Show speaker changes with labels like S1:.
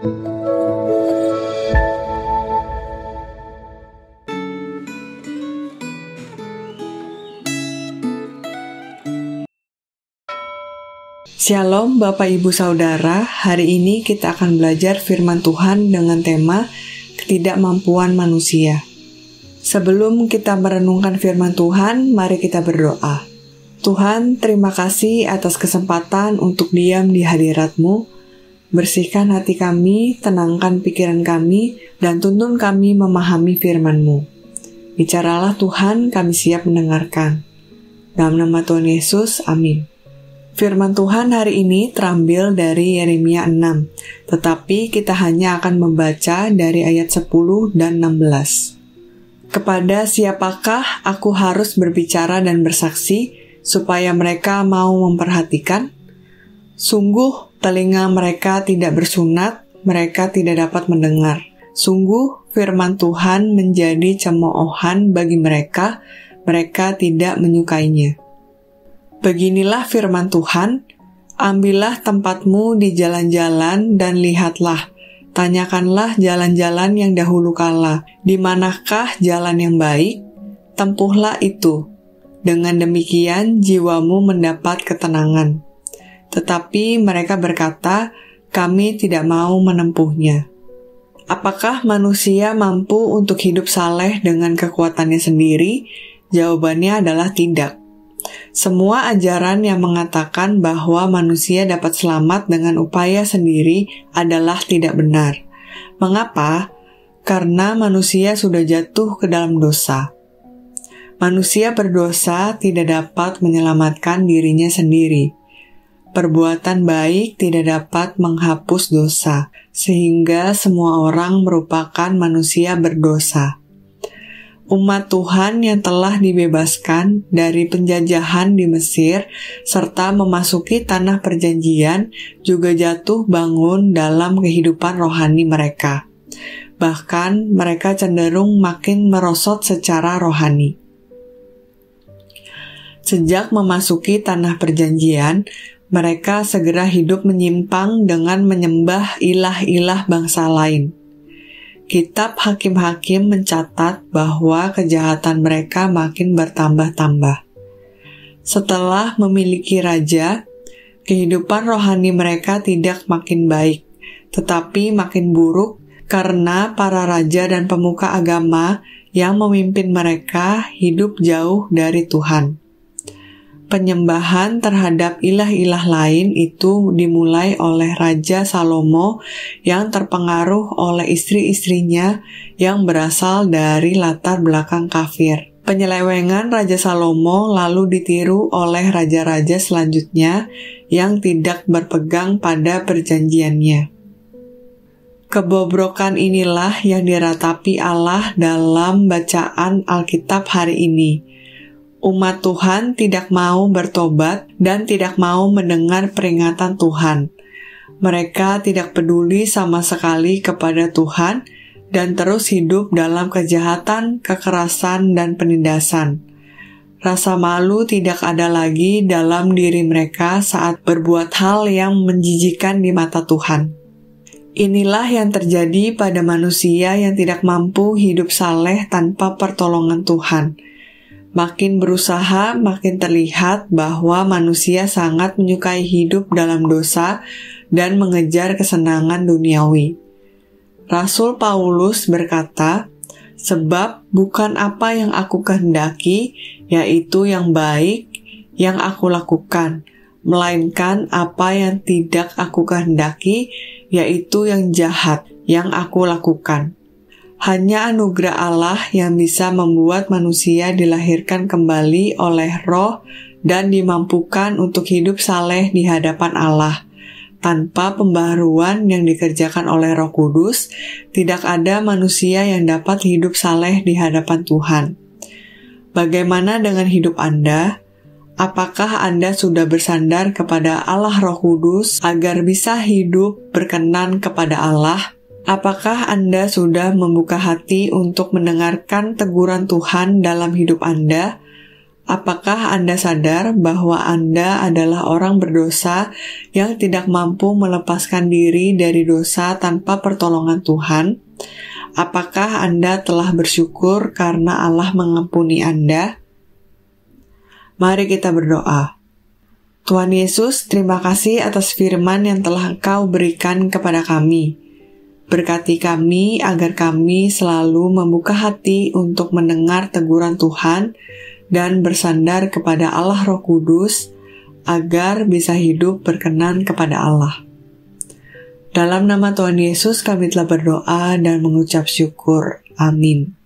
S1: Shalom Bapak Ibu Saudara, hari ini kita akan belajar firman Tuhan dengan tema ketidakmampuan manusia. Sebelum kita merenungkan firman Tuhan, mari kita berdoa. Tuhan, terima kasih atas kesempatan untuk diam di hadirat-Mu. Bersihkan hati kami, tenangkan pikiran kami, dan tuntun kami memahami firman-Mu. Bicaralah Tuhan, kami siap mendengarkan. Dalam nama Tuhan Yesus, amin. Firman Tuhan hari ini terambil dari Yeremia 6, tetapi kita hanya akan membaca dari ayat 10 dan 16. Kepada siapakah aku harus berbicara dan bersaksi, supaya mereka mau memperhatikan? Sungguh, telinga mereka tidak bersunat, mereka tidak dapat mendengar. Sungguh, firman Tuhan menjadi cemoohan bagi mereka, mereka tidak menyukainya. Beginilah firman Tuhan, ambillah tempatmu di jalan-jalan dan lihatlah, tanyakanlah jalan-jalan yang dahulu kala, di manakah jalan yang baik, tempuhlah itu. Dengan demikian jiwamu mendapat ketenangan. Tetapi mereka berkata, kami tidak mau menempuhnya. Apakah manusia mampu untuk hidup saleh dengan kekuatannya sendiri? Jawabannya adalah tidak. Semua ajaran yang mengatakan bahwa manusia dapat selamat dengan upaya sendiri adalah tidak benar. Mengapa? Karena manusia sudah jatuh ke dalam dosa. Manusia berdosa tidak dapat menyelamatkan dirinya sendiri. Perbuatan baik tidak dapat menghapus dosa, sehingga semua orang merupakan manusia berdosa. Umat Tuhan yang telah dibebaskan dari penjajahan di Mesir serta memasuki tanah perjanjian juga jatuh bangun dalam kehidupan rohani mereka. Bahkan mereka cenderung makin merosot secara rohani. Sejak memasuki tanah perjanjian, mereka segera hidup menyimpang dengan menyembah ilah-ilah bangsa lain. Kitab Hakim-Hakim mencatat bahwa kejahatan mereka makin bertambah-tambah. Setelah memiliki raja, kehidupan rohani mereka tidak makin baik, tetapi makin buruk karena para raja dan pemuka agama yang memimpin mereka hidup jauh dari Tuhan. Penyembahan terhadap ilah-ilah lain itu dimulai oleh Raja Salomo yang terpengaruh oleh istri-istrinya yang berasal dari latar belakang kafir. Penyelewengan Raja Salomo lalu ditiru oleh raja-raja selanjutnya yang tidak berpegang pada perjanjiannya. Kebobrokan inilah yang diratapi Allah dalam bacaan Alkitab hari ini. Umat Tuhan tidak mau bertobat dan tidak mau mendengar peringatan Tuhan. Mereka tidak peduli sama sekali kepada Tuhan dan terus hidup dalam kejahatan, kekerasan, dan penindasan. Rasa malu tidak ada lagi dalam diri mereka saat berbuat hal yang menjijikkan di mata Tuhan. Inilah yang terjadi pada manusia yang tidak mampu hidup saleh tanpa pertolongan Tuhan. Makin berusaha, makin terlihat bahwa manusia sangat menyukai hidup dalam dosa dan mengejar kesenangan duniawi. Rasul Paulus berkata, "Sebab bukan apa yang aku kehendaki, yaitu yang baik, yang aku lakukan, melainkan apa yang tidak aku kehendaki, yaitu yang jahat, yang aku lakukan." Hanya anugerah Allah yang bisa membuat manusia dilahirkan kembali oleh Roh dan dimampukan untuk hidup saleh di hadapan Allah. Tanpa pembaharuan yang dikerjakan oleh Roh Kudus, tidak ada manusia yang dapat hidup saleh di hadapan Tuhan. Bagaimana dengan hidup Anda? Apakah Anda sudah bersandar kepada Allah Roh Kudus agar bisa hidup berkenan kepada Allah? Apakah Anda sudah membuka hati untuk mendengarkan teguran Tuhan dalam hidup Anda? Apakah Anda sadar bahwa Anda adalah orang berdosa yang tidak mampu melepaskan diri dari dosa tanpa pertolongan Tuhan? Apakah Anda telah bersyukur karena Allah mengampuni Anda? Mari kita berdoa. Tuhan Yesus, terima kasih atas firman yang telah Engkau berikan kepada kami. Berkati kami agar kami selalu membuka hati untuk mendengar teguran Tuhan dan bersandar kepada Allah Roh Kudus agar bisa hidup berkenan kepada Allah. Dalam nama Tuhan Yesus kami telah berdoa dan mengucap syukur. Amin.